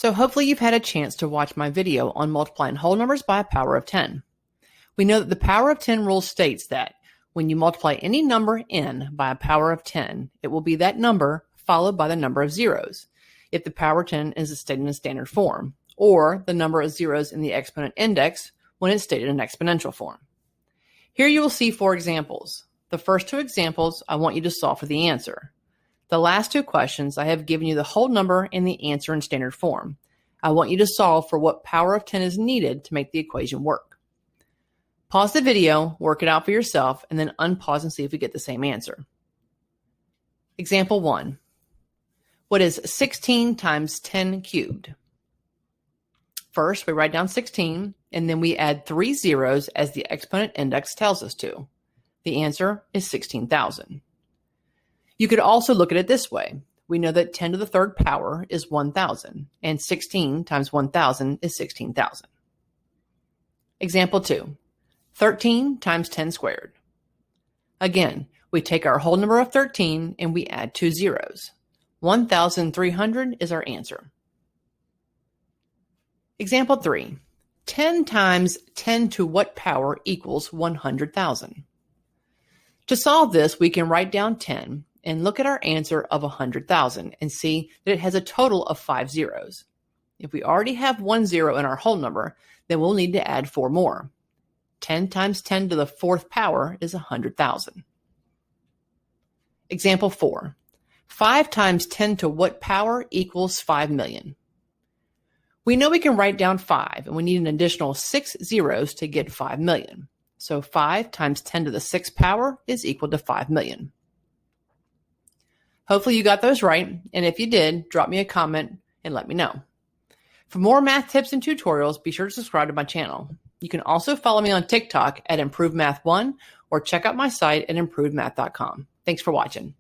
So hopefully you've had a chance to watch my video on multiplying whole numbers by a power of 10. We know that the power of 10 rule states that when you multiply any number n by a power of 10, it will be that number followed by the number of zeros, if the power of 10 is stated in standard form, or the number of zeros in the exponent index when it's stated in exponential form. Here you will see 4 examples. The first 2 examples, I want you to solve for the answer. The last 2 questions, I have given you the whole number and the answer in standard form. I want you to solve for what power of 10 is needed to make the equation work. Pause the video, work it out for yourself, and then unpause and see if we get the same answer. Example 1. What is 16 times 10 cubed? First, we write down 16, and then we add 3 zeros as the exponent index tells us to. The answer is 16,000. You could also look at it this way. We know that 10 to the third power is 1,000, and 16 times 1,000 is 16,000. Example 2. 13 times 10 squared. Again, we take our whole number of 13 and we add 2 zeros. 1,300 is our answer. Example 3. 10 times 10 to what power equals 100,000? To solve this, we can write down 10 and look at our answer of 100,000 and see that it has a total of 5 zeros. If we already have 1 zero in our whole number, then we'll need to add 4 more. 10 times 10 to the 4th power is 100,000. Example 4. 5 times 10 to what power equals 5 million? We know we can write down 5, and we need an additional 6 zeros to get 5 million. So 5 times 10 to the 6th power is equal to 5 million. Hopefully you got those right, and if you did, drop me a comment and let me know. For more math tips and tutorials, be sure to subscribe to my channel. You can also follow me on TikTok at ImprovedMath1 or check out my site at improvedmath.com. Thanks for watching.